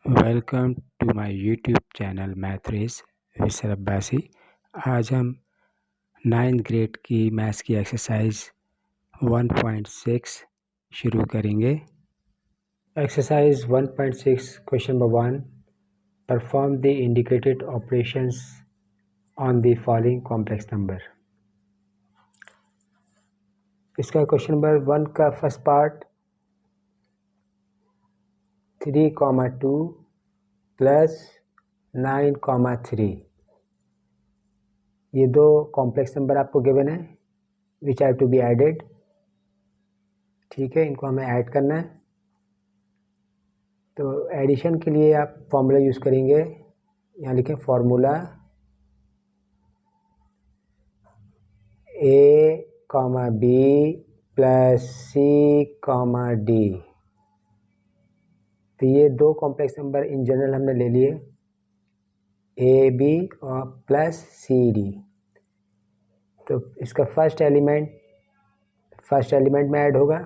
Welcome to my YouTube channel math रेस विसर अब्बासी। आज हम 9th ग्रेड की मैथ्स की एक्सरसाइज 1.6 शुरू करेंगे। Exercise 1.6 question number 1, perform the indicated operations on the following complex number. इसका क्वेश्चन नंबर 1 का फर्स्ट पार्ट 3,2 प्लस 9,3, ये दो कॉम्प्लेक्स नंबर आपको गिवन है which are to be added. ठीक है, इनको हमें ऐड करना है। तो एडिशन के लिए आप फॉर्मूला यूज़ करेंगे, यहाँ लिखें formula a, b plus c, d। तो ये दो कॉम्प्लेक्स नंबर इन जनरल हमने ले लिए, a b और प्लस c d। तो इसका फर्स्ट एलिमेंट में ऐड होगा,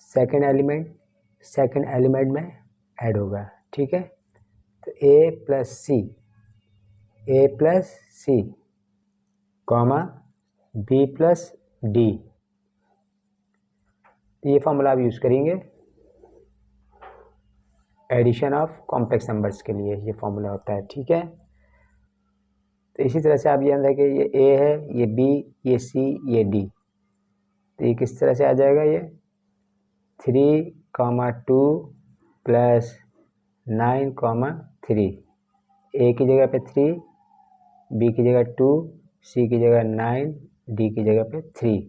सेकंड एलिमेंट में ऐड होगा। ठीक है, तो a plus c comma b plus d, ये फॉर्मूला आप यूज़ करेंगे एडिशन ऑफ कॉम्प्लेक्स नंबर्स के लिए, ये फॉर्मूला होता है। ठीक है, तो इसी तरह से आप ये अंदर के ये a है, ये b, ये c, ये d। तो ये किस तरह से आ जाएगा, ये 3,2 प्लस 9,3, a की जगह पे 3, b की जगह 2, c की जगह 9, d की जगह पे 3।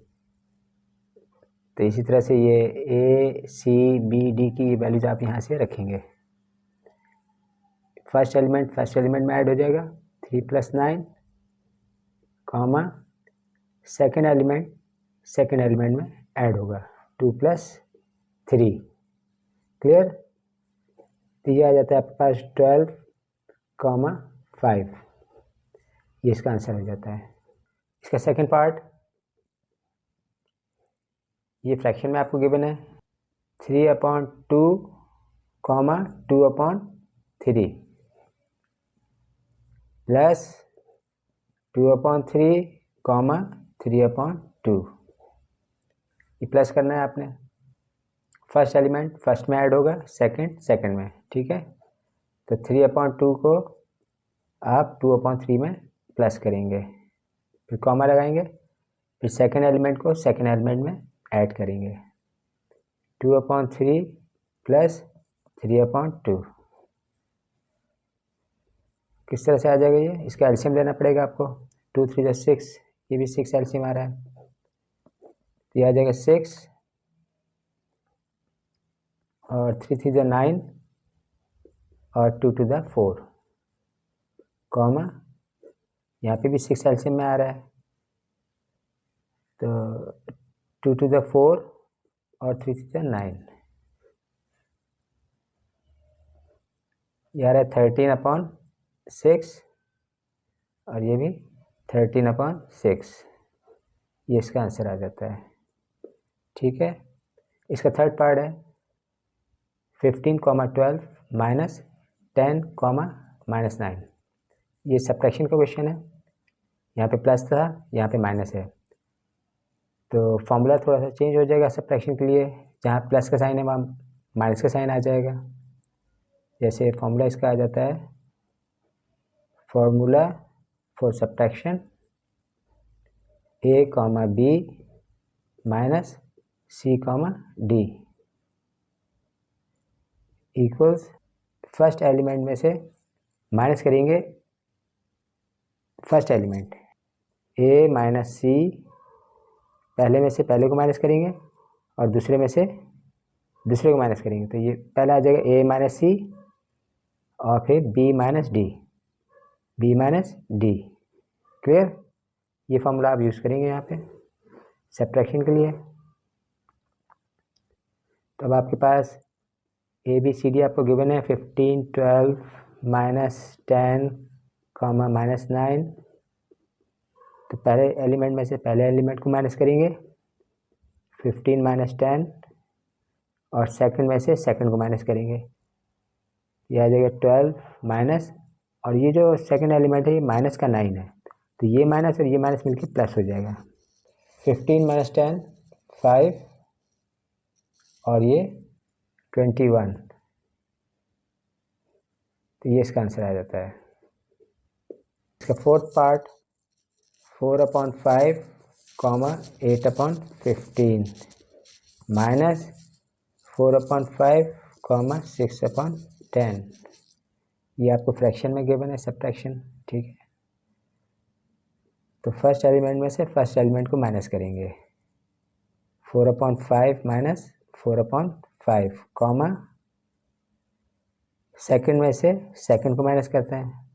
तो इसी तरह से ये a, c, b, d की वैल्यूज आप यहाँ से रखेंगे। फर्स्ट एलिमेंट में ऐड हो जाएगा 3 प्लस 9, कॉमा सेकेंड एलिमेंट में ऐड होगा 2 प्लस 3। क्लियर? तो ये आ जाता है आपके पास 12,5, ये इसका आंसर हो जाता है। इसका सेकंड पार्ट, ये फ्रैक्शन में आपको गिवन है 3/2, 2/3 प्लस 2/3, 3/2। ये प्लस करना है आपने। फर्स्ट एलिमेंट फर्स्ट में ऐड होगा, सेकंड में। ठीक है, तो 3/2 को आप 2/3 में प्लस करेंगे, फिर कॉमा लगाएंगे, फिर सेकंड एलिमेंट को सेकंड एलिमेंट में ऐड करेंगे, 2/3 प्लस 3/2। किस तरह से आ जाएगा ये? इसका एलसीएम लेना पड़ेगा आपको। 2 3 जा 6, ये भी 6 एलसीएम आ रहा है, तो ये आ जाएगा 6 और 3 3 जा 9 और 2 2 जा 4, कॉमा यहाँ पे भी 6 एलसीएम में आ रहा है, तो 2 2 जा 4 और 3 3 जा 9, ये आ रहा है 13/6 और ये भी 13/6, ये इसका आंसर आ जाता है। ठीक है, इसका थर्ड पार्ट है 15,12 माइनस 10, -9। ये सब्ट्रैक्शन का क्वेश्चन है, यहाँ पे प्लस था, यहाँ पे माइनस है, तो फॉर्मूला थोड़ा सा चेंज हो जाएगा सब्ट्रैक्शन के लिए। जहाँ प्लस का साइन है वहाँ माइनस का साइन आ जाएगा। जैसे फॉर्मूला इसका आ जाता है, formula for subtraction a, b minus c, d equals, first element में से माइनस करेंगे first element a minus c, पहले में से पहले को माइनस करेंगे और दूसरे में से दूसरे को माइनस करेंगे, तो ये पहला आ जाएगा a माइनस c और फिर b माइनस d। क्लियर? ये फॉर्मूला आप यूज़ करेंगे यहाँ पे सब्ट्रैक्शन के लिए। तो अब आपके पास ए बी सी डी आपको गिवन है 15 12 -10, -9। तो पहले एलिमेंट में से पहले एलिमेंट को माइनस करेंगे 15 -10 और सेकंड में से सेकंड को माइनस करेंगे, ये आ जाएगा 12 माइनस, और ये जो सेकंड एलिमेंट है ये माइनस का 9 है, तो ये माइनस और ये माइनस मिलकर प्लस हो जाएगा। 15 माइनस 10 5, और ये 21, तो ये इसका आंसर आ जाता है। इसका फोर्थ पार्ट 4/5 8/15 माइनस 4/5 6/10, ये आपको फ्रैक्शन में गिवन है, सब्ट्रैक्शन, ठीक है। तो फर्स्ट एलिमेंट में से फर्स्ट एलिमेंट को माइनस करेंगे, 4/5 माइनस 4/5 कॉमा, सेकंड में से सेकंड को माइनस करते हैं,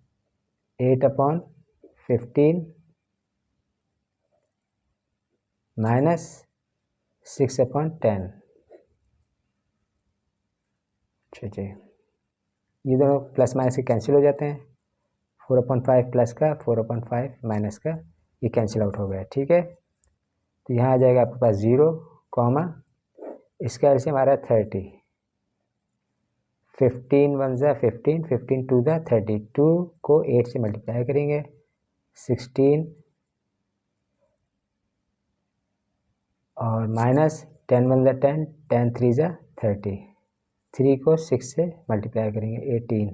8/15 माइनस 6/10। ठीक है, ये दोनों प्लस माइनस के कैंसिल हो जाते हैं, 4/5 प्लस का 4/5 माइनस का ये कैंसिल आउट हो गया, ठीक है। तो यहाँ आ जाएगा आपके पास 0 कॉमा, इसका एलसीएम आ रहा है 30, 15 1 ज़ा 15, 15 2 ज़ा 32 को 8 से मल्टीप्लाई करेंगे, 16 और माइनस 10 1 ज़ा 10, 10 3 ज़ा 30, 3 को 6 से मल्टीप्लाई करेंगे 18,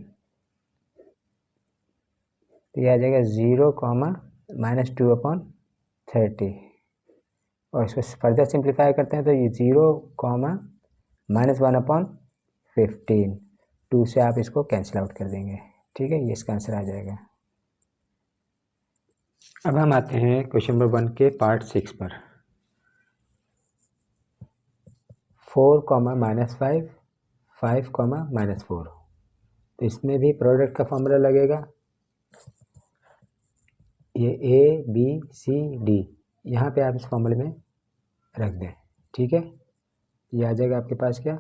तो ये आ जाएगा 0 कॉमा माइनस 2/30, और इसको फर्दर सिंप्लीफाई करते हैं तो ये 0 कॉमा माइनस 1/15, 2 से आप इसको कैंसिल आउट कर देंगे, ठीक है, ये इसका आंसर आ जाएगा। अब हम आते हैं क्वेश्चन नंबर 1 के पार्ट 6 पर। 4 कॉमा माइनस 5, 5 कॉमा माइनस 4, तो इसमें भी प्रोडक्ट का फॉर्मूला लगेगा। ये ए बी सी डी यहाँ पे आप इस फॉर्मूले में रख दें, ठीक है। ये आ जाएगा आपके पास क्या,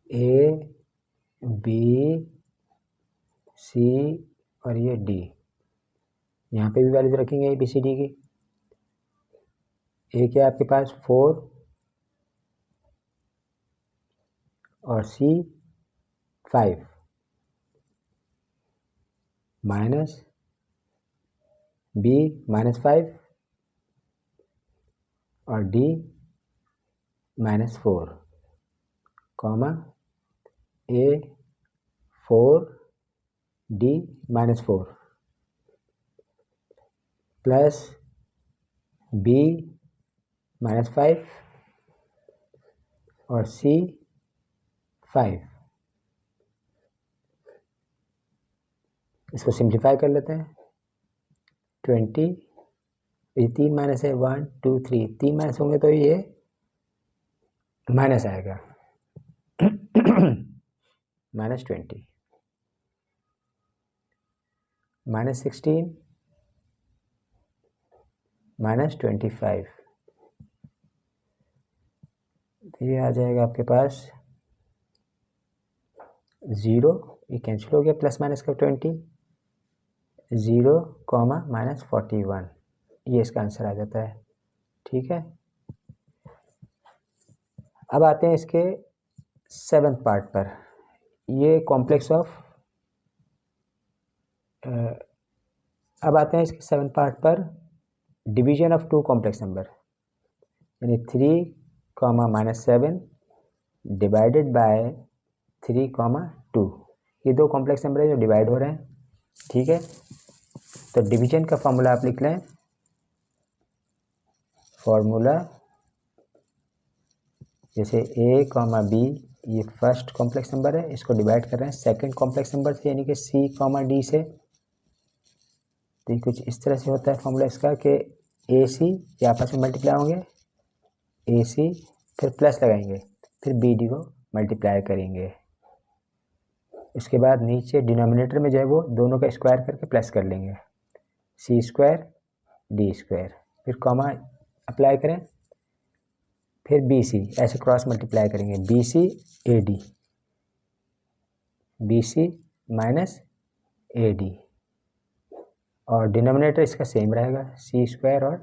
ए बी सी और ये डी, यहाँ पे भी वैल्यूज रखेंगे ए बी सी डी की। ए क्या है आपके पास 4 और सी 5 माइनस बी -5 और डी -4 कॉमा ए 4 डी -4 प्लस बी -5 और सी 5। इसको सिंप्लीफाई कर लेते हैं, 20, ये 3 माइनस है, 1 2 3, 3 माइनस होंगे तो ये माइनस आएगा, -20 -16 -25, ये आ जाएगा आपके पास 0, ये कैंसिल हो गया, प्लस माइनस का 20, 0 कॉमा -41, ये इसका आंसर आ जाता है, ठीक है। अब आते हैं इसके 7th पार्ट पर, ये कॉम्प्लेक्स ऑफ, अब आते हैं इसके 7th पार्ट पर, डिवीजन ऑफ 2 कॉम्प्लेक्स नंबर, यानी 3 कॉमा -7 डिवाइडेड बाय 3 कॉमा 2, ये 2 कॉम्प्लेक्स नंबर है जो डिवाइड हो रहे हैं, ठीक है। तो डिवीजन का फॉर्मूला आप लिख लें, फॉर्मूला जैसे a कॉमा बी, ये फर्स्ट कॉम्प्लेक्स नंबर है, इसको डिवाइड कर रहे हैं सेकंड कॉम्प्लेक्स नंबर से, यानी कि c कॉमा डी से। तो ये कुछ इस तरह से होता है फॉर्मूला इसका कि ए सी ये आपस में मल्टीप्लाई होंगे, ए सी फिर प्लस लगाएंगे, फिर बी डी को मल्टीप्लाई करेंगे, इसके बाद नीचे डिनोमिनेटर में जो है वो दोनों का स्क्वायर करके प्लस कर लेंगे, सी स्क्वायर डी स्क्वायर, फिर कॉमा अप्लाई करें, फिर बी सी ऐसे क्रॉस मल्टीप्लाई करेंगे, b c a d, b c minus a d, और डिनोमिनेटर इसका सेम रहेगा, सी स्क्वायर और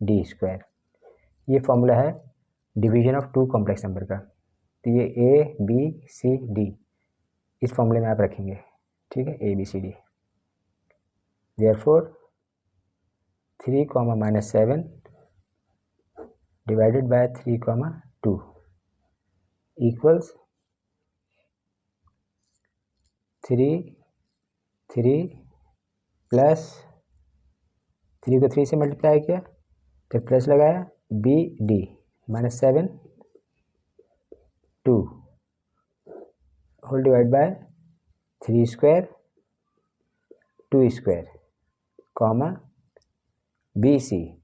डी स्क्वायर। ये फॉर्मूला है डिवीजन ऑफ 2 कॉम्प्लेक्स नंबर का। तो ये ए बी सी डी इस फॉर्मूले में आप रखेंगे, ठीक है, a b c d. Therefore 3, -7 divided by 3, 2 equals 3 plus 3 को 3 से मल्टीप्लाई किया, फिर प्लस लगाया, b d -7 2 whole divide by 3 square 2 square comma b c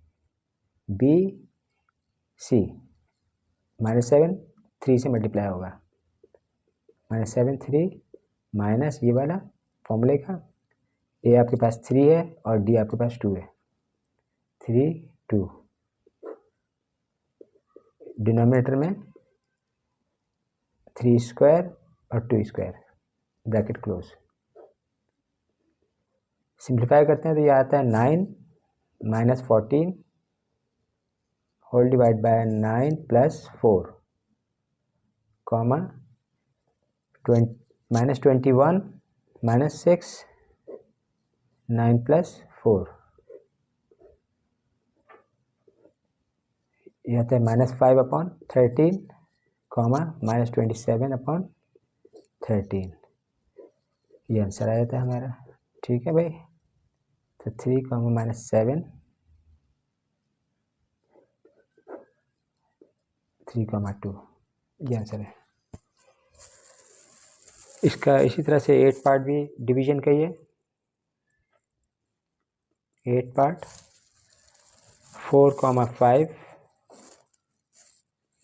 -7 3 से मल्टीप्लाई होगा, -7 3 माइनस ये वाला फॉर्मूले का, ए आपके पास 3 है और डी आपके पास 2 है, 3 2 डिनोमिनेटर में 3 स्क्वायर और 2 स्क्वायर ब्रैकेट क्लोज। सिंप्लीफाई करते हैं तो ये आता है 9 -14 होल डिवाइड बाय 9 + 4 कॉमा -21 -6 9 + 4 ये आता है -5/13 कॉमा -27/13 ये आंसर आ जाता है हमारा, ठीक है भाई। तो 3, -7 3, 2 ये आंसर है इसका। इसी तरह से 8 पार्ट भी डिवीजन का ही है। 8 पार्ट 4, 5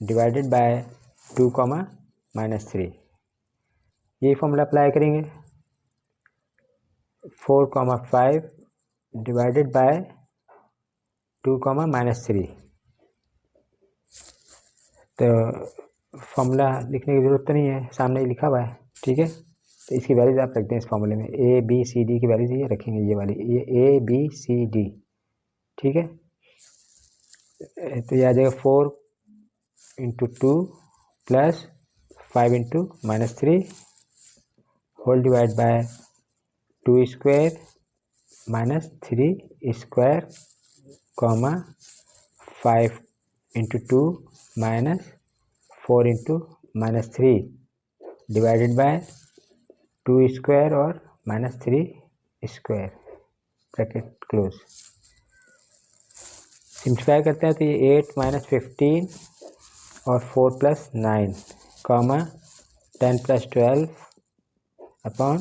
डिवाइडेड बाय 2, -3 ये फॉर्मूला अप्लाई करेंगे। 4, 5 डिवाइडेड बाय 2, -3 तो फॉर्मूला लिखने की ज़रूरत तो नहीं है, सामने ही लिखा हुआ है, ठीक है। तो इसकी वैल्यूज आप रखते हैं इस फॉर्मूले में, ए बी सी डी की वैल्यूज ये रखेंगे, ये वाली, ये ए बी सी डी, ठीक है। तो ये आ जाएगा 4 × 2 + 5 × -3 whole divide by 2 square -3 square comma 5 × 2 -4 × -3 divided by 2 square और -3 स्क्वायर ब्रैकेट क्लोज। सिंप्लीफाई करते हैं तो ये 8 - 15 और 4 + 9 कॉमा 10 + 12 अपॉन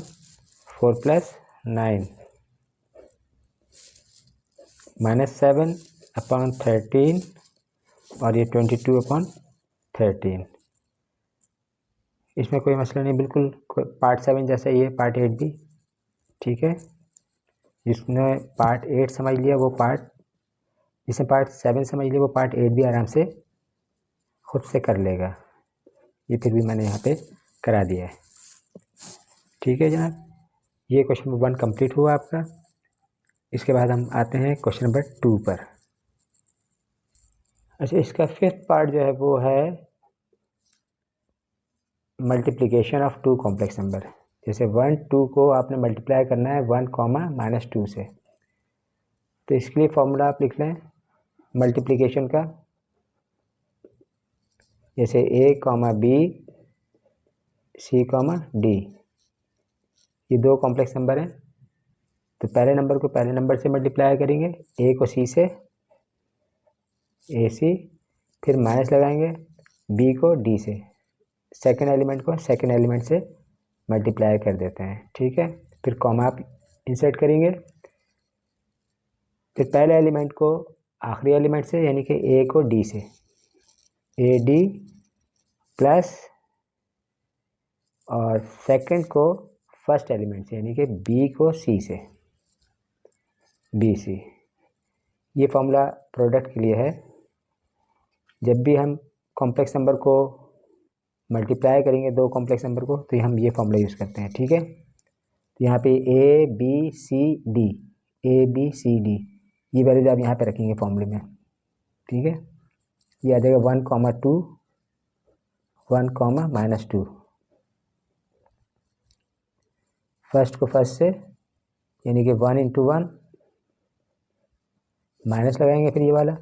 4 + 9 -7/13 और ये 22/13। इसमें कोई मसला नहीं, बिल्कुल पार्ट 7 जैसा ही है, पार्ट 8 भी, ठीक है। जिसने पार्ट 8 समझ लिया वो जिसने पार्ट 7 समझ लिया वो पार्ट 8 भी आराम से खुद से कर लेगा। ये फिर भी मैंने यहाँ पे करा दिया है, ठीक है जनाब। ये क्वेश्चन नंबर 1 कंप्लीट हुआ आपका। इसके बाद हम आते हैं क्वेश्चन नंबर 2 पर। अच्छा, इसका 5th पार्ट जो है वो है मल्टीप्लिकेशन ऑफ 2 कॉम्प्लेक्स नंबर। जैसे 1 2 को आपने मल्टीप्लाई करना है 1, -2 से, तो इसके लिए फॉर्मूला आप लिख लें मल्टीप्लिकेशन का। जैसे A, B, C, D ये 2 कॉम्प्लेक्स नंबर हैं, तो पहले नंबर को पहले नंबर से मल्टीप्लाई करेंगे, A को C से, AC, फिर माइनस लगाएंगे B को D से, सेकेंड एलिमेंट को सेकेंड एलिमेंट से मल्टीप्लाई कर देते हैं, ठीक है। फिर कॉमा आप इंसर्ट करेंगे, फिर पहले एलिमेंट को आखिरी एलिमेंट से यानी कि A को D से, AD प्लस, और सेकंड को फर्स्ट एलिमेंट से यानी कि B को C से, BC। ये फॉर्मूला प्रोडक्ट के लिए है। जब भी हम कॉम्प्लेक्स नंबर को मल्टीप्लाई करेंगे 2 कॉम्प्लेक्स नंबर को, तो हम ये फॉर्मूला यूज़ करते हैं, ठीक है। तो यहाँ पे ABCD ये वैल्यूज आप यहाँ पे रखेंगे फॉर्मूले में, ठीक है। ये आ जाएगा 1, 2 1, -2 फर्स्ट को फर्स्ट से, यानी कि 1 इंटू 1 माइनस लगाएंगे, फिर ये वाला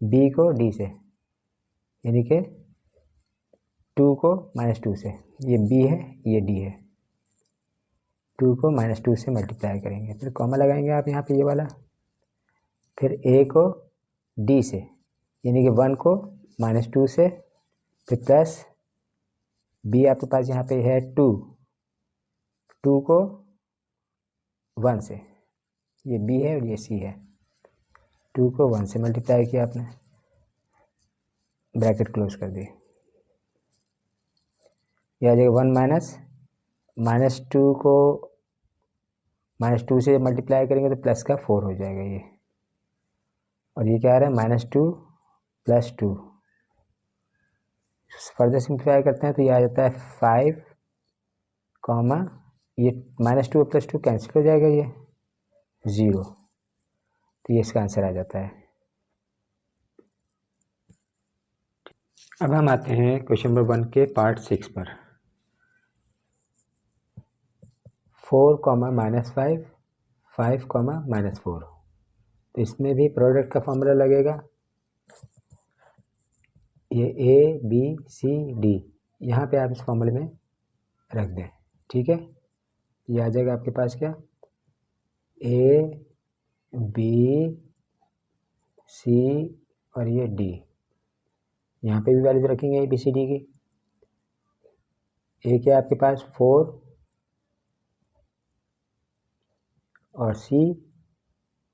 b को d से, यानी कि 2 को -2 से, ये b है ये d है, 2 को -2 से मल्टीप्लाई करेंगे, फिर कॉमा लगाएंगे आप यहाँ पे ये वाला, फिर a को d से, यानी कि 1 को -2 से, फिर प्लस b आपके पास यहाँ पे है 2 को 1 से, ये b है और ये c है, 2 को 1 से मल्टीप्लाई किया आपने, ब्रैकेट क्लोज कर दिए, ये आ जाएगा 1 -2 को -2 से मल्टीप्लाई करेंगे तो प्लस का 4 हो जाएगा ये, और ये क्या आ रहा है -2 + 2, फर्दर सिंप्लीफाई करते हैं तो ये आ जाता है 5, ये -2 + 2 कैंसिल हो जाएगा, ये 0, तो ये इसका आंसर आ जाता है। अब हम आते हैं क्वेश्चन नंबर 1 के पार्ट 6 पर। 4, -5, 5, -4, तो इसमें भी प्रोडक्ट का फॉर्मूला लगेगा, ये a b c d यहाँ पे आप इस फॉर्मूले में रख दें, ठीक है। ये आ जाएगा आपके पास क्या, a b c और ये d, यहाँ पे भी वैल्यूज रखेंगे a b c d की। a क्या आपके पास 4 और c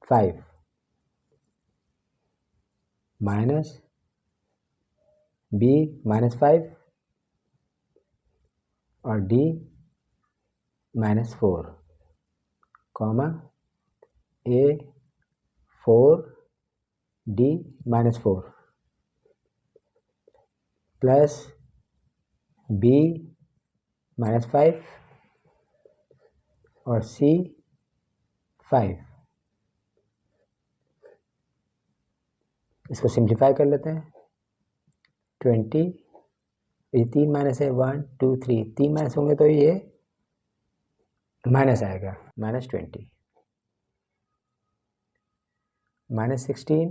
5 माइनस b -5 और d -4, a 4 d -4 plus b -5 और c 5। इसको सिंप्लीफाई कर लेते हैं, 20, ये 3 माइनस है, 1 2 3, 3 माइनस होंगे तो ये माइनस आएगा, -20, -16,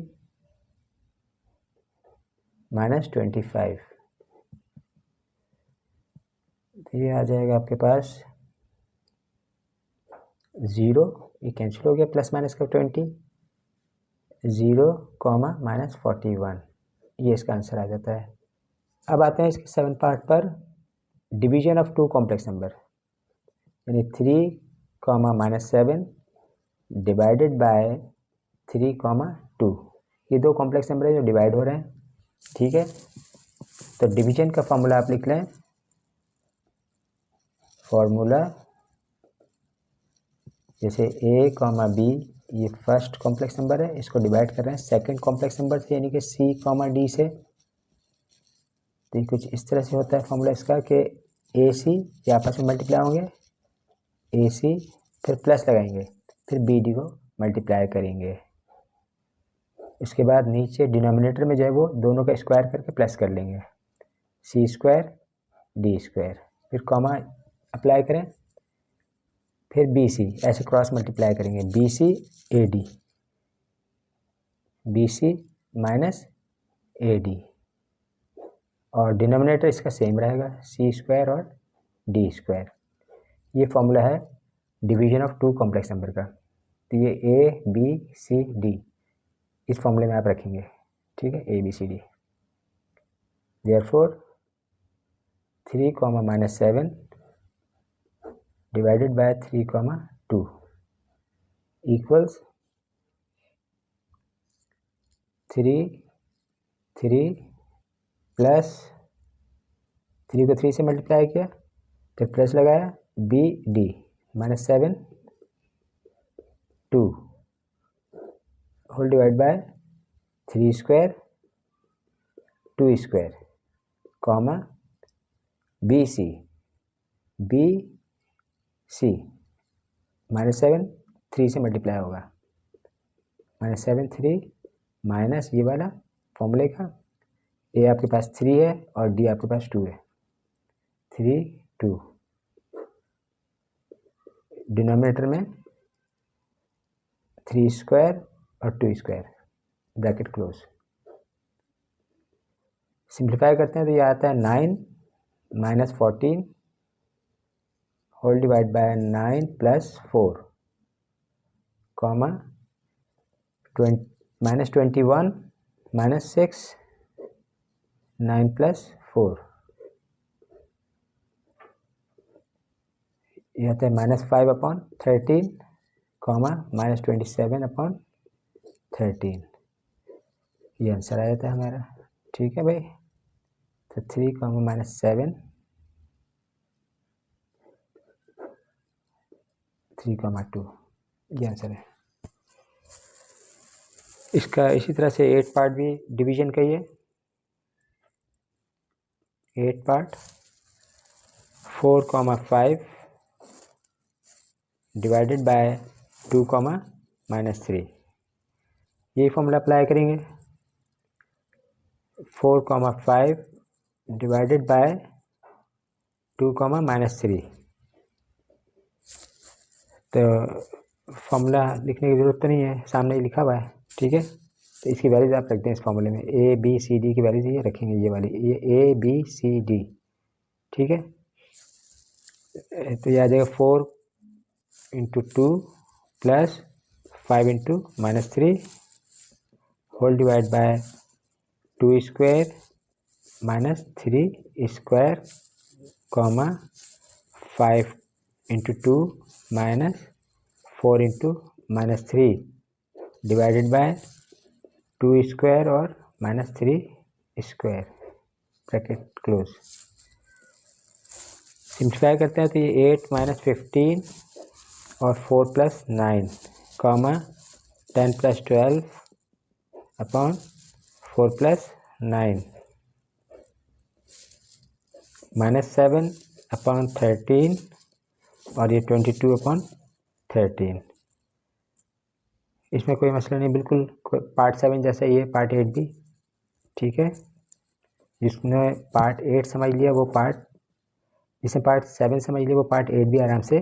-25, तो ये आ जाएगा आपके पास 0, ये कैंसिल हो गया, प्लस माइनस का 20, 0, -41, ये इसका आंसर आ जाता है। अब आते हैं इसके 7 पार्ट पर, डिवीजन ऑफ 2 कॉम्प्लेक्स नंबर, यानी 3, -7 डिवाइडेड बाय 3, 2, ये 2 कॉम्प्लेक्स नंबर है जो डिवाइड हो रहे हैं, ठीक है। तो डिवीजन का फॉर्मूला आप लिख लें, फॉर्मूला जैसे a, b ये फर्स्ट कॉम्प्लेक्स नंबर है, इसको डिवाइड कर रहे हैं सेकंड कॉम्प्लेक्स नंबर से, यानी कि c, d से, तो कुछ इस तरह से होता है फॉर्मूला इसका कि AC ये आपस में मल्टीप्लाई होंगे, AC फिर प्लस लगाएंगे, फिर BD को मल्टीप्लाई करेंगे, इसके बाद नीचे डिनोमिनेटर में जो है वो दोनों का स्क्वायर करके प्लस कर लेंगे, C² D², फिर कॉमा अप्लाई करें, फिर BC ऐसे क्रॉस मल्टीप्लाई करेंगे, BC AD, BC -AD, और डिनोमिनेटर इसका सेम रहेगा, C² और D²। ये फॉर्मूला है डिवीजन ऑफ 2 कॉम्प्लेक्स नंबर का, तो ये A B C D इस फॉर्मूले में आप रखेंगे, ठीक है, A B C D। Therefore 3, -7 divided by 3, 2 equals 3 plus 3 को 3 से मल्टीप्लाई किया, फिर प्लस लगाया, BD -7 2 whole divide by 3² 2², comma BC -7 3 से मल्टीप्लाई होगा, -7 3 माइनस ये वाला फॉर्मूले का, A आपके पास 3 है और D आपके पास 2 है, 3 2 डिनोमिनेटर में 3 स्क्वायर और 2 स्क्वायर, ब्रैकेट क्लोज। सिंप्लीफाई करते हैं तो ये आता है 9 minus 14 whole divide by 9 plus 4 comma minus 21 minus 6 9 plus 4, ये आता है minus 5 upon 13 comma minus 27 upon 13, ये आंसर आ जाता है हमारा। ठीक है भाई, तो 3 कॉमा माइनस 7 3 कॉमा 2, ये आंसर है इसका। इसी तरह से 8 पार्ट भी डिवीजन का ही है। 8 part 4 comma 5 divided by 2 comma minus 3, यही फॉर्मूला अप्लाई करेंगे। 4 comma 5 divided by 2 comma minus 3, तो फॉर्मूला लिखने की ज़रूरत तो नहीं है, सामने ही लिखा हुआ है। ठीक है, तो इसकी वैल्यूज आप रख दें इस फॉर्मूले में, ए बी सी डी की वैल्यूज ये रखेंगे, ये वाली, ये ए बी सी डी। ठीक है, तो ये आ जाएगा 4 into 2 plus 5 into minus 3 whole divide by 2 square minus 3 square comma 5 into 2 minus 4 into minus 3 divided by 2 square और minus 3 square, bracket close. Simplify करते हैं तो ये 8 माइनस 15 और 4 plus 9 comma 10 plus 12 upon 4 plus 9 minus 7 upon 13 और ये 22 upon 13। इसमें कोई मसला नहीं, बिल्कुल पार्ट 7 जैसा ही है, पार्ट 8 भी। ठीक है, जिसने पार्ट 8 समझ लिया वो पार्ट, जिसने पार्ट 7 समझ लिया वो पार्ट 8 भी आराम से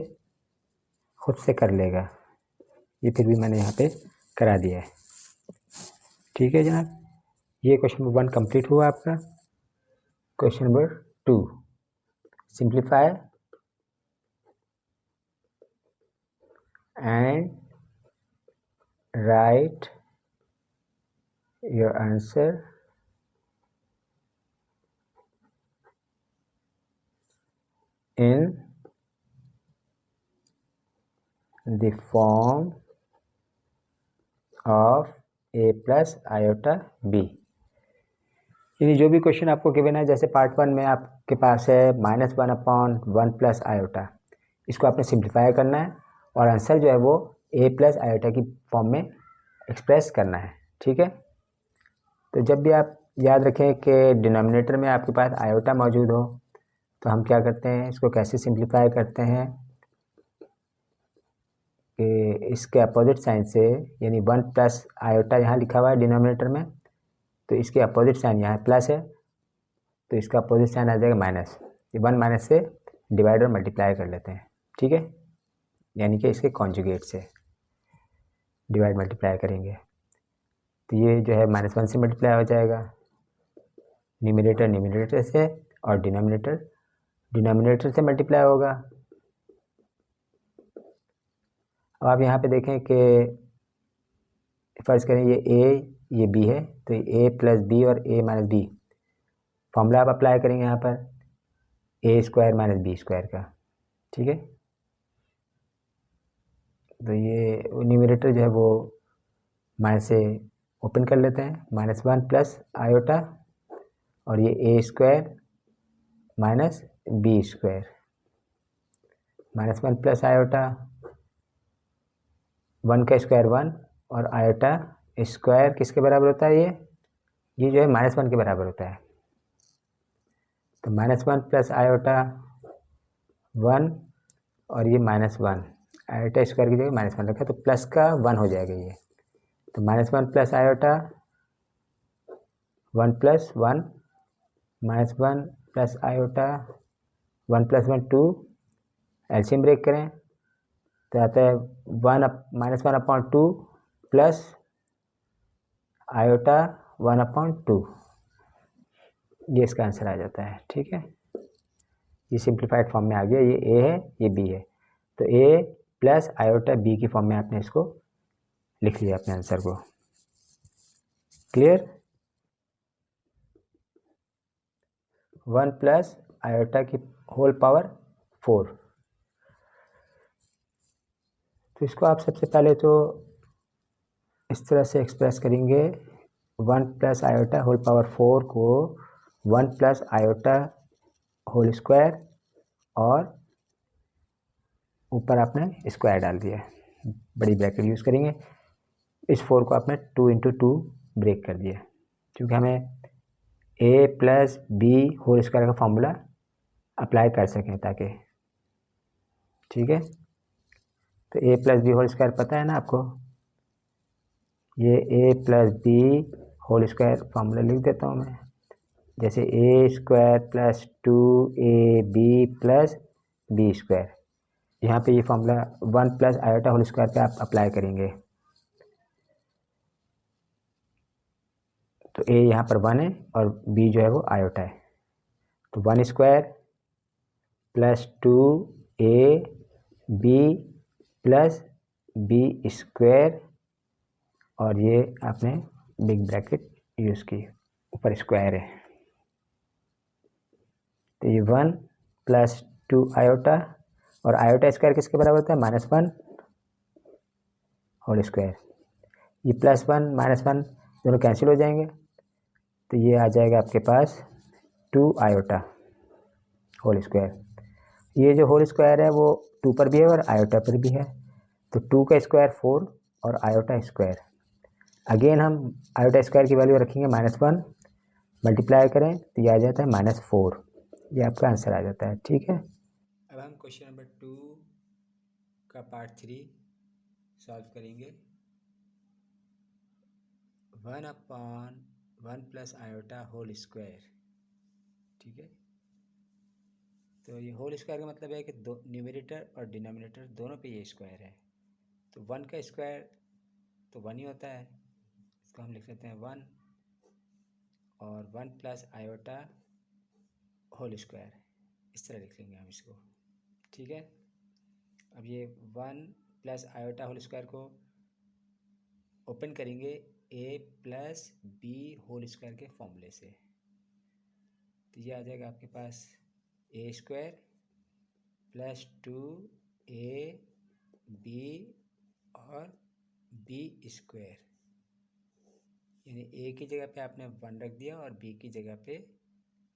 खुद से कर लेगा। ये फिर भी मैंने यहाँ पे करा दिया है। ठीक है जनाब, ये क्वेश्चन नंबर 1 कंप्लीट हुआ आपका। Question number 2, simplify and write your answer in the form of a plus iota b। यानी जो भी क्वेश्चन आपको गिवन है, जैसे पार्ट 1 में आपके पास है -1 अपॉन 1 प्लस आयोटा, इसको आपने सिंप्लीफाई करना है और आंसर जो है वो a प्लस आयोटा की फॉर्म में एक्सप्रेस करना है। ठीक है, तो जब भी आप याद रखें कि डिनोमिनेटर में आपके पास आयोटा मौजूद हो तो हम क्या करते हैं, इसको कैसे सिंप्लीफाई करते हैं कि इसके अपोजिट साइन से, यानी 1 प्लस आयोटा यहाँ लिखा हुआ है डिनोमिनेटर में, तो इसके अपोजिट साइन यहाँ प्लस है तो इसका अपोजिट साइन आ जाएगा माइनस। ये 1 माइनस से डिवाइड और मल्टीप्लाई कर लेते हैं। ठीक है, यानी कि इसके कॉन्जुगेट से डिवाइड मल्टीप्लाई करेंगे तो ये जो है -1 से मल्टीप्लाई हो जाएगा, न्यूमरेटर न्यूमरेटर से और डिनोमिनेटर से मल्टीप्लाई होगा। अब आप यहाँ पे देखें कि फर्ज करें ये a ये b है, तो a प्लस बी और a माइनस बी, फॉर्मूला आप अप्लाई करेंगे यहाँ पर a square minus B square का। ठीक है, तो ये न्यूमरेटर जो है वो माइनस से ओपन कर लेते हैं, -1 प्लस आयोटा और ये a square minus B square, -1 plus iota, 1 का स्क्वायर 1 और आयोटा स्क्वायर किसके बराबर होता है, ये जो है -1 के बराबर होता है। तो -1 प्लस आयोटा 1 और ये -1, आयोटा स्क्वायर की जगह -1 रखा तो प्लस का 1 हो जाएगा ये, तो -1 plus iota 1 plus 1 -1 plus iota 1 plus 1 2, LCM break करें तो आता है -1/2 प्लस आयोटा 1/2, ये इसका आंसर आ जाता है। ठीक है, ये सिंप्लीफाइड फॉर्म में आ गया। ये ए है, ये बी है, तो ए प्लस आयोटा बी की फॉर्म में आपने इसको लिख लिया अपने आंसर को। क्लियर? 1 प्लस आयोटा की होल पावर 4। तो इसको आप सबसे पहले तो इस तरह से एक्सप्रेस करेंगे, 1 प्लस आयोटा होल पावर 4 को 1 प्लस आयोटा होल स्क्वायर और ऊपर आपने स्क्वायर डाल दिया, बड़ी ब्रैकेट यूज़ करेंगे। इस 4 को आपने 2 इंटू 2 ब्रेक कर दिया, क्योंकि हमें A plus B whole square का फॉर्मूला अप्लाई कर सकें ताकि। ठीक है, तो A plus B whole square पता है ना आपको, ये A plus B whole square formula लिख देता हूँ मैं, जैसे A square plus 2ab plus B square. यहाँ पे ये formula 1 plus iota whole square पे आप अप्लाई करेंगे, तो ए यहाँ पर 1 है और बी जो है वो आयोटा है, तो 1 square plus 2ab plus B square, और ये आपने बिग ब्रैकेट यूज़ की, ऊपर स्क्वायर है, तो ये 1 प्लस 2 आयोटा, और आयोटा स्क्वायर किसके बराबर होता है? -1 होल स्क्वायर। ये +1 -1 दोनों कैंसिल हो जाएंगे, तो ये आ जाएगा आपके पास 2 आयोटा होल स्क्वायर। ये जो होल स्क्वायर है वो 2 पर भी है और आयोटा पर भी है, तो 2 का स्क्वायर 4 और आयोटा स्क्वायर। अगेन हम आयोटा स्क्वायर की वैल्यू रखेंगे -1, मल्टीप्लाई करें तो ये आ जाता है -4, ये आपका आंसर आ जाता है। ठीक है, अब हम क्वेश्चन नंबर 2 का पार्ट 3 सॉल्व करेंगे। 1/1 प्लस आयोटा होल स्क्वायर। ठीक है, तो ये होल स्क्वायर का मतलब है कि दो न्यूमरेटर और डिनोमिनेटर दोनों पे ये स्क्वायर है, तो 1 का स्क्वायर तो 1 ही होता है, इसको हम लिख लेते हैं 1, और 1 प्लस आयोटा होल स्क्वायर, इस तरह लिख लेंगे हम इसको। ठीक है, अब ये 1 प्लस आयोटा होल स्क्वायर को ओपन करेंगे ए प्लस बी होल स्क्वायर के फॉर्मूले से, तो ये आ जाएगा आपके पास ए स्क्वायर प्लस 2ab और बी स्क्वायर, यानी ए की जगह पे आपने 1 रख दिया और बी की जगह पे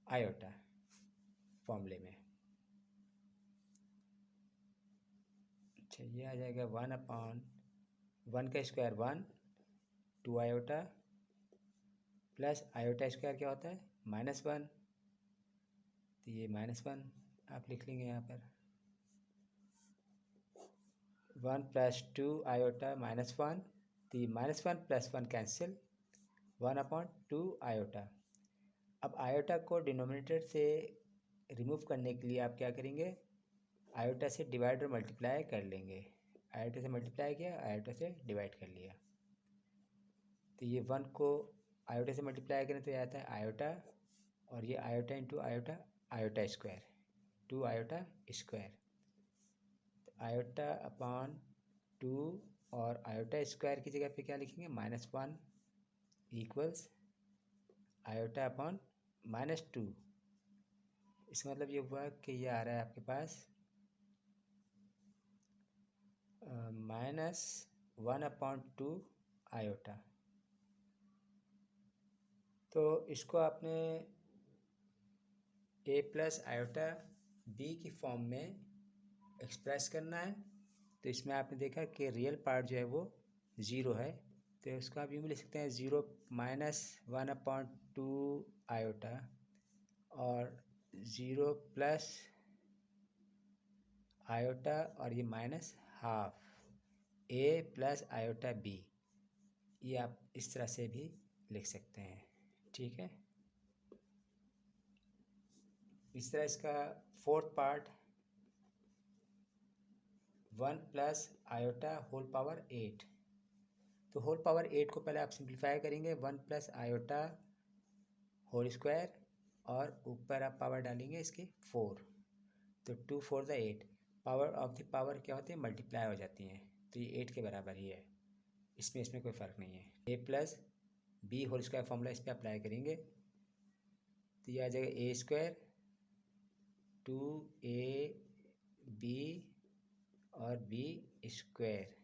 आयोटा फॉर्मूले में। अच्छा, ये आ जाएगा 1/1 का square 1, 2 iota plus iota square क्या होता है? -1, तो ये -1 आप लिख लेंगे यहाँ पर। 1 प्लस 2 आयोटा -1, तो ये -1 प्लस 1 कैंसिल, 1/2 आयोटा। अब आयोटा को डिनोमिनेटर से रिमूव करने के लिए आप क्या करेंगे? आयोटा से डिवाइड और मल्टीप्लाई कर लेंगे। आयोटा से मल्टीप्लाई किया, आयोटा से डिवाइड कर लिया, तो ये 1 को आयोटा से मल्टीप्लाई करें तो ये आता है आयोटा, और ये iota into iota, iota square, 2 iota square, तो आयोटा/2 और आयोटा स्क्वायर की जगह पे क्या लिखेंगे? -1 इक्वल्स आयोटा/-2। इसका मतलब ये हुआ कि ये आ रहा है आपके पास -1/2 आयोटा। तो इसको आपने ए प्लस आयोटा बी की फॉर्म में एक्सप्रेस करना है, तो इसमें आपने देखा कि रियल पार्ट जो है वो 0 है, तो इसको आप यूँ भी लिख सकते हैं 0 -1/2 आयोटा और 0 प्लस आयोटा और ये -12 ए प्लस आयोटा बी, ये आप इस तरह से भी लिख सकते हैं। ठीक है, इस तरह इसका fourth part 1 plus iota whole power 8। तो होल पावर 8 को पहले आप सिंप्लीफाई करेंगे, 1 प्लस आयोटा होल स्क्वायर, और ऊपर आप पावर डालेंगे इसके 4। तो 2 4 the 8। Power of the power क्या होती है, मल्टीप्लाई हो जाती हैं, तो ये 8 के बराबर ही है। इसमें कोई फ़र्क नहीं है। ए plus B whole square formula इस पर अप्लाई करेंगे तो ये आ जाएगा ए स्क्वायर 2ab और बी स्क्वायर,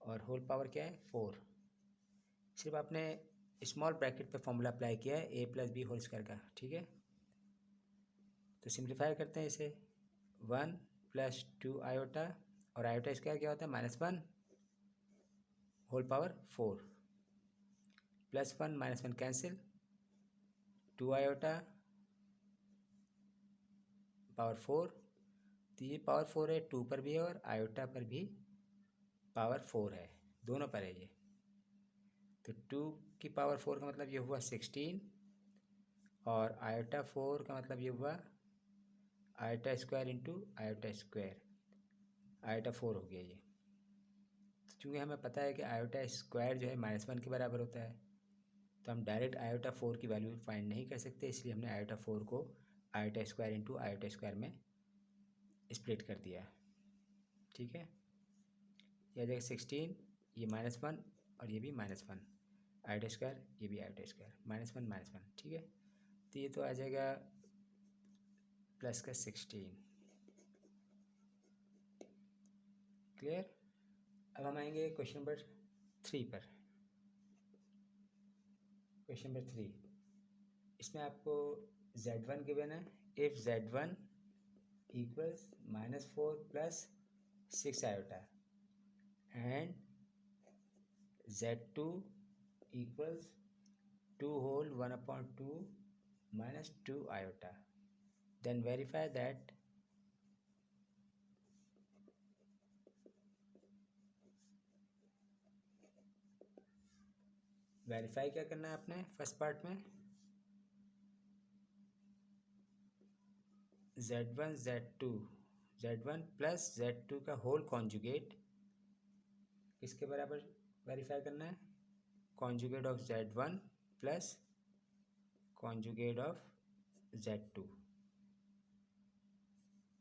और होल पावर क्या है 4। सिर्फ आपने स्मॉल ब्रैकेट पे फॉर्मूला अप्लाई किया है ए प्लस बी होल स्क्वायर का, ठीक है। तो सिंप्लीफाई करते हैं इसे, 1 प्लस 2 आयोटा, और आयोटा स्क्वायर क्या होता है -1 whole power 4, +1 -1 cancel, 2 iota power 4। तो ये पावर 4 है, 2 पर भी है और आयोटा पर भी पावर 4 है, दोनों पर है ये। तो 2 की पावर 4 का मतलब ये हुआ 16, और आयोटा 4 का मतलब ये हुआ iota square into iota square, iota 4 हो गया ये। तो चूँकि हमें पता है कि आयोटा स्क्वायर जो है -1 के बराबर होता है, तो हम डायरेक्ट आयोटा 4 की वैल्यू फाइंड नहीं कर सकते, इसलिए हमने आयोटा 4 को iota square into iota square में स्प्लिट कर दिया, ठीक है। ये आ जाएगा 16, ये -1 और ये भी -1, आयोटा स्क्वायर, ये भी आयोटा स्क्वायर, -1 -1, ठीक है। तो ये तो आ जाएगा प्लस का 16। क्लियर। अब हम आएंगे क्वेश्चन नंबर 3 पर। क्वेश्चन नंबर 3, इसमें आपको Z1 गिवन है। If Z1 equals -4 plus 6 iota and Z2 equals 2 whole 1/2 -2 iota, then verify that verify क्या करना है आपने फर्स्ट पार्ट में, Z1 प्लस Z2 का होल कॉन्जुगेट किसके बराबर वेरीफाई करना है, conjugate of Z1 plus conjugate of Z2,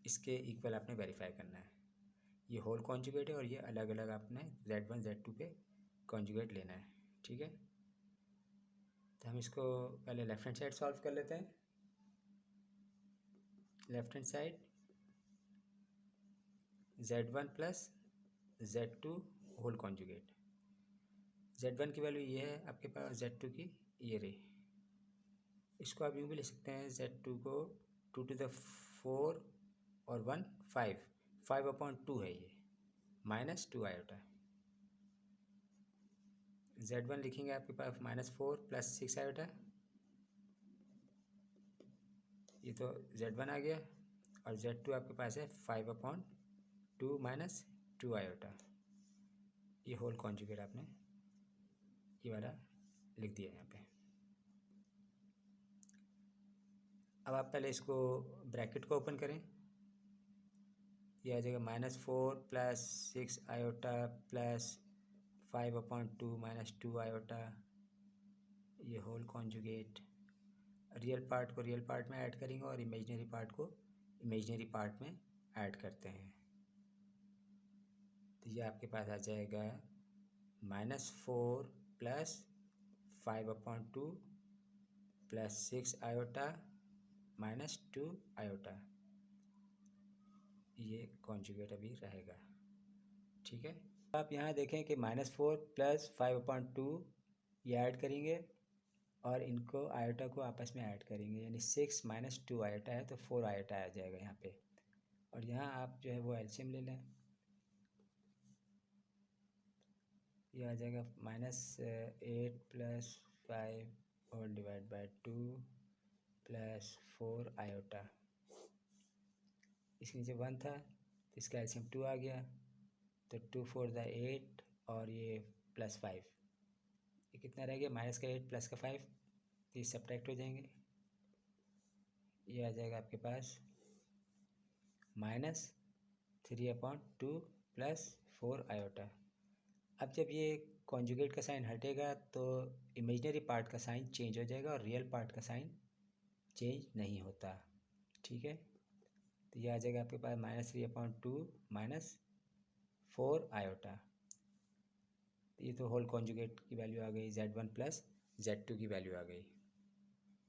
इसके इक्वल आपने वेरीफाई करना है। ये होल कॉन्जुगेट है और ये अलग अलग आपने Z1 Z2 पे कॉन्जुगेट लेना है, ठीक है। तो हम इसको पहले लेफ्ट हैंड साइड सॉल्व कर लेते हैं। Left hand side Z1 plus Z2 whole conjugate, Z1 की वैल्यू ये है आपके पास, Z2 की ये रही। इसको आप यूँ भी लिख सकते हैं, Z2 को 2⁴ और 1 5/2 है ये, -2 आयोटा। Z1 लिखेंगे आपके पास -4 प्लस 6 आयोटा, ये तो Z1 आ गया, और Z2 आपके पास है 5/2 -2 आयोटा। ये होल कॉन्जुगेट आपने ये वाला लिख दिया यहाँ पे। अब आप पहले इसको ब्रैकेट को ओपन करें, ये आ जाएगा -4 प्लस 6 आयोटा प्लस 5/2 -2 आयोटा, ये होल कॉन्जुगेट। रियल पार्ट को रियल पार्ट में ऐड करेंगे और इमेजिनरी पार्ट को इमेजिनरी पार्ट में ऐड करते हैं। तो ये आपके पास आ जाएगा -4 प्लस 5/2 प्लस 6 आयोटा -2 आयोटा, ये कॉन्जुगेट अभी रहेगा, ठीक है। आप यहाँ देखें कि -4 प्लस 5/2 ये ऐड करेंगे और इनको आयोटा को आपस में ऐड करेंगे, यानी 6 -2 आयोटा है तो 4 आयोटा आ जाएगा यहाँ पे। और यहाँ आप जो है वो एलसीएम ले लें, ये आ जाएगा -8 plus 5 whole divide by 2 plus 4 iota, इसके नीचे 1 था तो इसका एलसीएम 2 आ गया, तो 2 4 द 8 और ये +5, ये कितना रह गया, -8 प्लस का 5, तो ये सब्ट्रैक्ट हो जाएंगे, ये आ जाएगा आपके पास 3/2 प्लस 4 आयोटा। अब जब ये कॉन्जुगेट का साइन हटेगा तो इमेजिनरी पार्ट का साइन चेंज हो जाएगा और रियल पार्ट का साइन चेंज नहीं होता। ठीक है, तो ये आ जाएगा आपके पास -3/2 माइनस 4 आयोटा। तो ये तो होल कॉन्जुगेट की वैल्यू आ गई, Z1 प्लस Z2 की वैल्यू आ गई।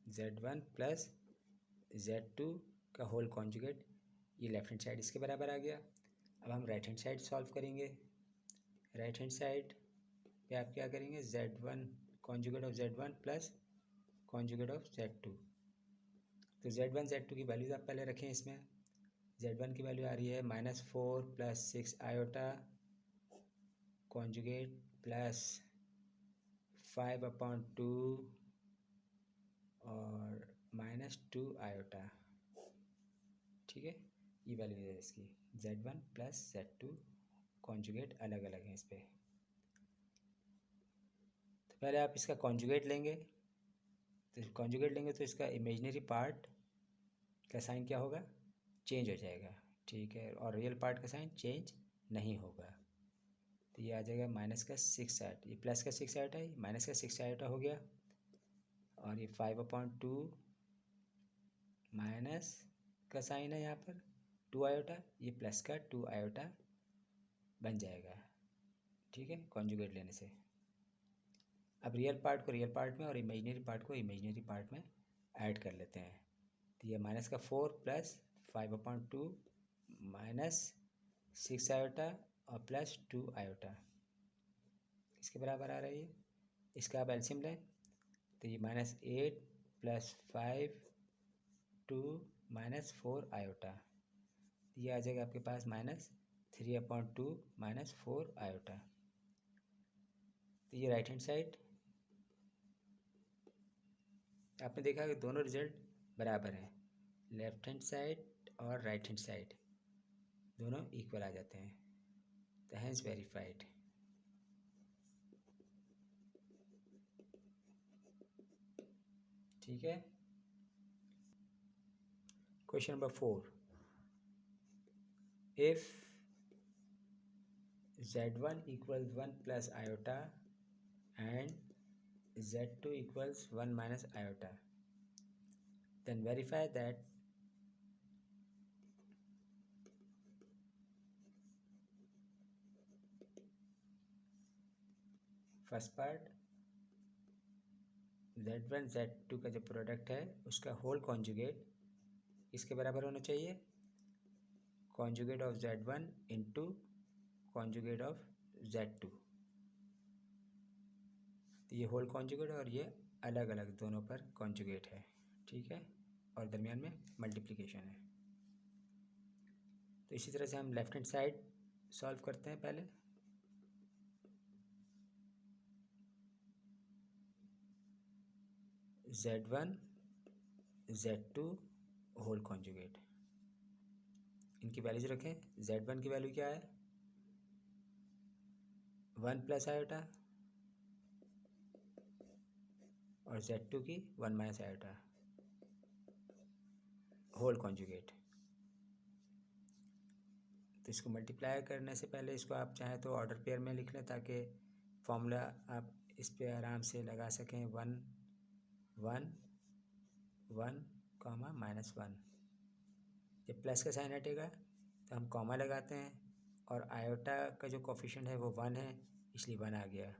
Z1 प्लस Z2 का होल कॉन्जुगेट, ये लेफ्ट हैंड साइड इसके बराबर आ गया। अब हम राइट हैंड साइड सॉल्व करेंगे। राइट हैंड साइड पे आप क्या करेंगे, Z1 conjugate of Z1 plus conjugate of Z2। तो Z1 Z2 की वैल्यूज आप पहले रखें इसमें। Z1 की वैल्यू आ रही है -4 प्लस 6 आयोटा कॉन्जुगेट प्लस 5/2 और -2 आयोटा। ठीक है, ये वैल्यू है इसकी। Z1 प्लस Z2 कॉन्जुगेट अलग अलग हैं इस पर। तो पहले आप इसका कॉन्जुगेट लेंगे, तो कॉन्जुगेट लेंगे तो इसका इमेजिनरी पार्ट का साइन क्या होगा, चेंज हो जाएगा। ठीक है, और रियल पार्ट का साइन चेंज नहीं होगा। तो ये आ जाएगा -6 आयोटा, ये प्लस का 6 आयोटा है, -6 आयोटा हो गया। और ये 5/2 माइनस का साइन है यहाँ पर 2 आयोटा, ये प्लस का 2 आयोटा बन जाएगा। ठीक है, कॉन्जुगेट लेने से। अब रियल पार्ट को रियल पार्ट में और इमेजिनरी पार्ट को इमेजिनरी पार्ट में ऐड कर लेते हैं। तो ये -4 प्लस 5/2 -6 आयोटा और प्लस 2 आयोटा इसके बराबर आ रही है। इसका आप एलसीएम लें तो ये -8 प्लस 5 2 -4 आयोटा, ये आ जाएगा आपके पास -3/2 -4 आयोटा। तो ये राइट हैंड साइड आपने देखा कि दोनों रिजल्ट बराबर हैं, लेफ्ट हैंड साइड और राइट हैंड साइड दोनों इक्वल आ जाते हैं। तो हैंस वेरीफाइड। ठीक है, question number 4, if Z1 equals 1 plus iota and Z2 equals 1 minus iota, then verify that first part Z1 Z2 का जो प्रोडक्ट है उसका होल कॉन्जुगेट इसके बराबर होना चाहिए, conjugate of Z1 into conjugate of Z2। तो ये होल कॉन्जुगेट और ये अलग अलग दोनों पर कॉन्जुगेट है। ठीक है, और दरमियान में मल्टीप्लिकेशन है। तो इसी तरह से हम लेफ्ट हैंड साइड सॉल्व करते हैं। पहले Z1 Z2 होल कॉन्जुगेट, इनकी वैल्यूज रखें। Z1 की वैल्यू क्या है, 1 प्लस आयोटा और Z2 की 1 माइनस आयोटा होल कॉन्जुगेट। तो इसको मल्टीप्लाई करने से पहले इसको आप चाहें तो ऑर्डर पेयर में लिख लें ताकि फॉर्मूला आप इस पे आराम से लगा सकें। 1 1 1 कॉमा -1। जब प्लस का साइन हटेगा तो हम कॉमा लगाते हैं और आयोटा का जो कोफिशिएंट है वो 1 है, इसलिए 1 आ गया।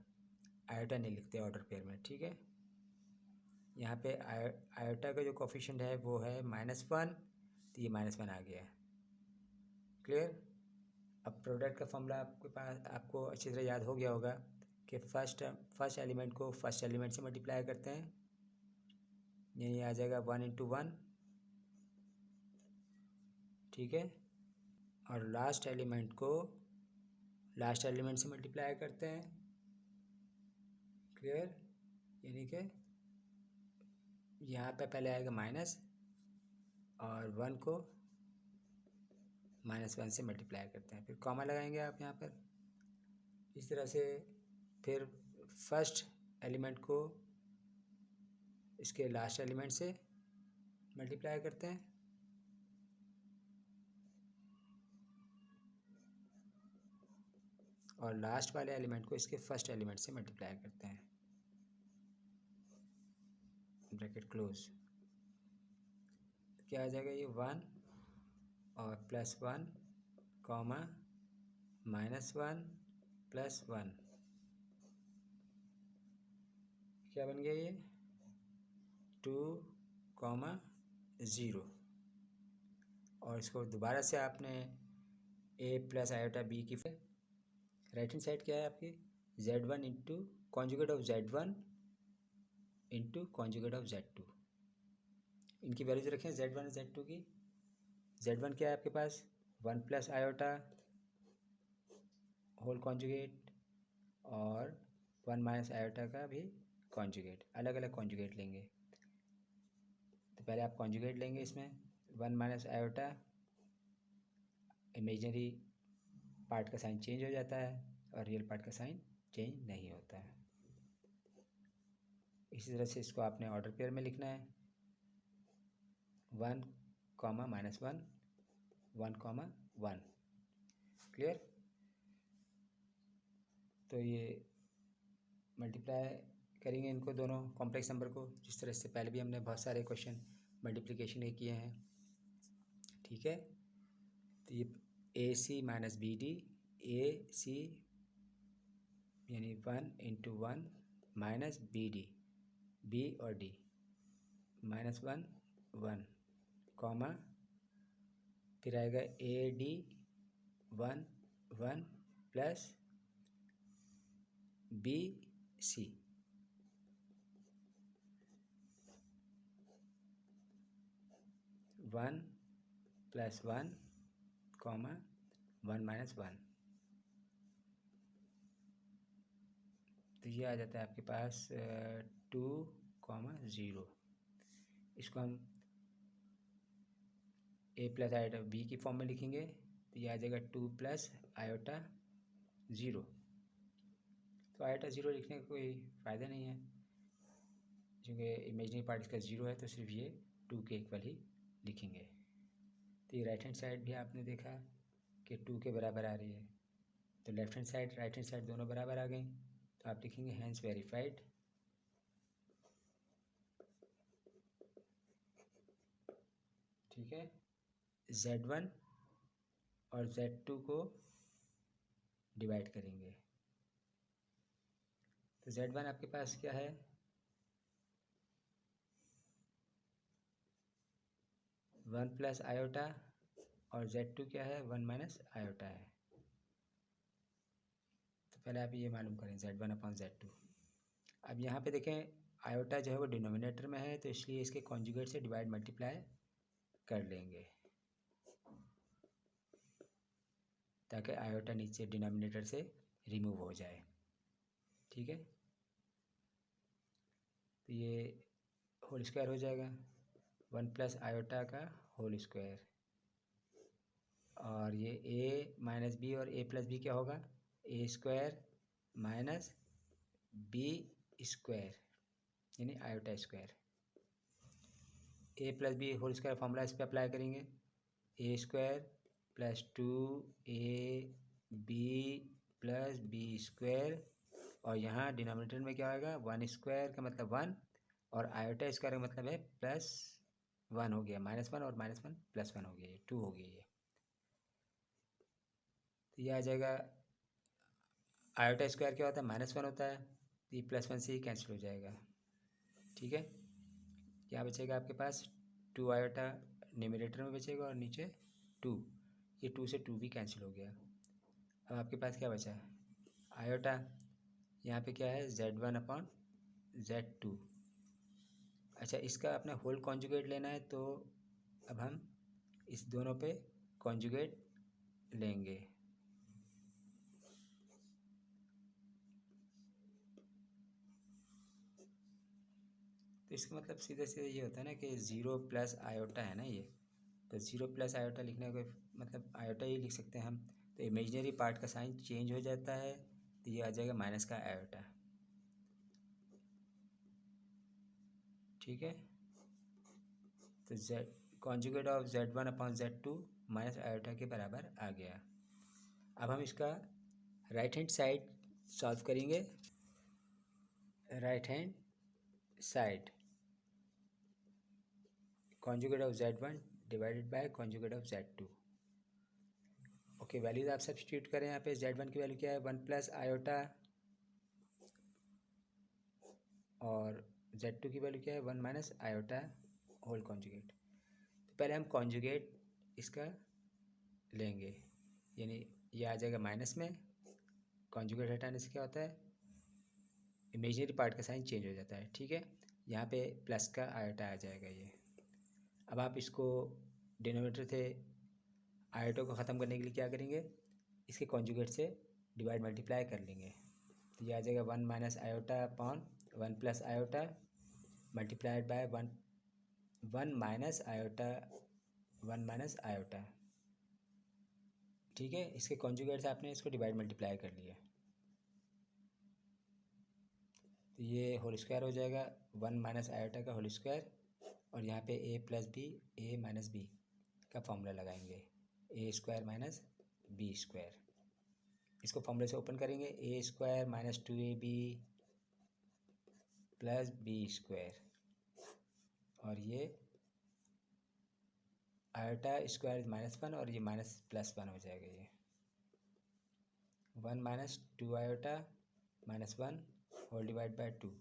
आयोटा नहीं लिखते ऑर्डर पेयर में। ठीक है, यहाँ पे आयोटा का जो कोफिशिएंट है वो है -1, तो ये -1 आ गया। क्लियर। अब प्रोडक्ट का फॉर्मूला आपके पास आपको अच्छी तरह याद हो गया होगा कि फर्स्ट एलिमेंट को फर्स्ट एलिमेंट से मल्टीप्लाई करते हैं, ये आ जाएगा 1 इंटू 1। ठीक है, और लास्ट एलिमेंट को लास्ट एलिमेंट से मल्टीप्लाई करते हैं। क्लियर, यानी कि यहाँ पे पहले आएगा माइनस और 1 को -1 से मल्टीप्लाई करते हैं, फिर कॉमा लगाएंगे आप यहाँ पर। इस तरह से फिर फर्स्ट एलिमेंट को इसके लास्ट एलिमेंट से मल्टीप्लाई करते हैं। और लास्ट वाले एलिमेंट को इसके फर्स्ट एलिमेंट से मल्टीप्लाई करते हैं, ब्रैकेट क्लोज। क्या आ जाएगा ये 1 और +1 कॉमा -1 +1, क्या बन गया ये 2 0। और इसको दोबारा से आपने a + i b की राइट हैंड साइड क्या है आपकी z1 into conjugate of z1 into conjugate of z2। इनकी वैल्यूज रखें z1 और z2 की। z1 क्या है आपके पास 1 + i होल कॉन्जुगेट और 1 - i का भी कॉन्जुगेट, अलग अलग कॉन्जुगेट लेंगे। तो पहले आप कॉन्जुगेट लेंगे इसमें 1 - i, इमेजिनरी पार्ट का साइन चेंज हो जाता है और रियल पार्ट का साइन चेंज नहीं होता है। इसी तरह से इसको आपने ऑर्डर पेयर में लिखना है 1, -1 1, 1। क्लियर। तो ये मल्टीप्लाई करेंगे इनको दोनों कॉम्प्लेक्स नंबर को, जिस तरह से पहले भी हमने बहुत सारे क्वेश्चन मल्टीप्लिकेशन के किए हैं। ठीक है, तो ये AC - BD, AC यानी 1 × 1 माइनस BD, B और D -1 1 कॉमा, फिर आएगा AD 1 1 प्लस BC 1 + 1 कॉमा 1 - 1। तो ये आ जाता है आपके पास 2, 0। इसको हम a + i b की फॉर्म में लिखेंगे तो ये आ जाएगा 2 + i 0। तो i 0 लिखने का कोई फ़ायदा नहीं है, क्योंकि इमेजिनरी पार्ट इसका 0 है, तो सिर्फ ये 2 के इक्वल ही लिखेंगे। तो ये राइट हैंड साइड भी आपने देखा कि 2 के बराबर आ रही है, तो left hand side right hand side दोनों बराबर आ गई, तो आप लिखेंगे हैंस वेरीफाइड। ठीक है, Z1 और Z2 को डिवाइड करेंगे, तो Z1 आपके पास क्या है 1 + i और Z2 क्या है 1 - i है। तो पहले आप ये मालूम करें Z1/Z2। अब यहाँ पे देखें i जो है वो डिनोमिनेटर में है, तो इसलिए इसके कॉन्जुगेट से डिवाइड मल्टीप्लाई कर लेंगे ताकि i नीचे डिनोमिनेटर से रिमूव हो जाए। ठीक है, तो ये होल स्क्वायर हो जाएगा 1 + i का होल स्क्वायर, और ये a - b और a + b क्या होगा a² - b² यानी i²। a + b whole square formula इस पर अप्लाई करेंगे, a² + 2ab + b², और यहाँ डिनोमिनेटर में क्या होगा 1² का मतलब 1 और i² का मतलब है +1 हो गया, -1 और -1 +1 हो गया, ये 2 हो गया। तो ये आ जाएगा i² क्या होता है -1 होता है, तो ये +1 से ही कैंसिल हो जाएगा। ठीक है, क्या बचेगा आपके पास 2 i न्यूमरेटर में बचेगा और नीचे 2, ये 2 से 2 भी कैंसिल हो गया। अब आपके पास क्या बचा i, यहाँ पे क्या है Z1/Z2। अच्छा, इसका अपने होल कॉन्जुगेट लेना है, तो अब हम इस दोनों पे कॉन्जुगेट लेंगे। तो इसका मतलब सीधे सीधे ये होता है ना कि 0 + i है ना ये, तो 0 + i लिखने का मतलब i ही लिख सकते हैं हम, तो इमेजिनरी पार्ट का साइन चेंज हो जाता है, तो ये आ जाएगा माइनस का i। ठीक है, तो z conjugate of Z1/Z2 - i के बराबर आ गया। अब हम इसका राइट हैंड साइड सॉल्व करेंगे। Right hand side conjugate of Z1 divided by conjugate of Z2। Okay, values आप सब्स्टिट्यूट करें। यहाँ पे Z1 की वैल्यू क्या है, 1 प्लस आयोटा, और Z2 की वैल्यू क्या है, 1 माइनस आयोटा होल कॉन्जुगेट। तो पहले हम कॉन्जुगेट इसका लेंगे, यानी ये आ जाएगा माइनस में। कॉन्जुगेट हटाने से क्या होता है, इमेजिनरी पार्ट का साइन चेंज हो जाता है। ठीक है, यहाँ पे प्लस का आयोटा आ जाएगा ये। अब आप इसको डिनोमिनेटर से आयोटा को ख़त्म करने के लिए क्या करेंगे, इसके कॉन्जुगेट से डिवाइड मल्टीप्लाई कर लेंगे। तो ये आ जाएगा 1 minus iota upon 1 plus iota multiplied by 1 minus iota 1 minus iota. ठीक है, इसके कॉन्जुगेट से आपने इसको डिवाइड मल्टीप्लाई कर लिया, तो ये होल स्क्वायर हो जाएगा 1 माइनस आयोटा का होल स्क्वायर। और यहाँ पे a plus B, A minus B का फॉर्मूला लगाएंगे, A square minus B square. इसको फॉर्मूले से ओपन करेंगे, A square minus 2ab plus B square, और ये आयोटा स्क्वायर -1 और ये -+1 हो जाएगा। ये 1 minus 2 iota -1 whole divide by 2,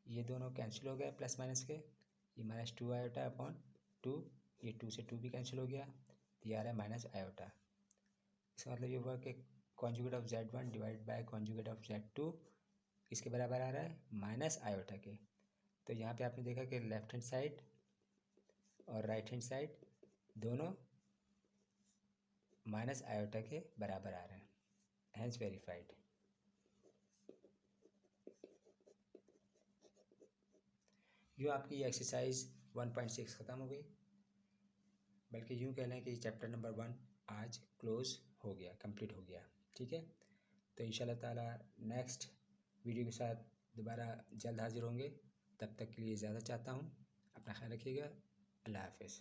ये दोनों कैंसिल हो गए प्लस माइनस के। ये -2 आयोटा अपॉन 2, ये 2 से 2 भी कैंसिल हो गया, तो ये आ रहा है माइनस आयोटा। इसका मतलब ये हुआ कि conjugate of Z1 divide by conjugate of Z2 किसके बराबर आ रहा है, माइनस आयोटा के। तो यहाँ पे आपने देखा कि लेफ्ट हैंड साइड और राइट हैंड साइड दोनों माइनस आयोटा के बराबर आ रहे हैं, हैंस वेरीफाइड। यूँ आपकी ये एक्सरसाइज 1.6 ख़त्म हो गई, बल्कि यूँ कह लें कि चैप्टर नंबर 1 आज क्लोज़ हो गया, कंप्लीट हो गया। ठीक है, तो इंशाल्लाह ताला नेक्स्ट वीडियो के साथ दोबारा जल्द हाजिर होंगे। तब तक के लिए ज़्यादा चाहता हूँ, अपना ख्याल रखिएगा। अल्लाह हाफ़िज़।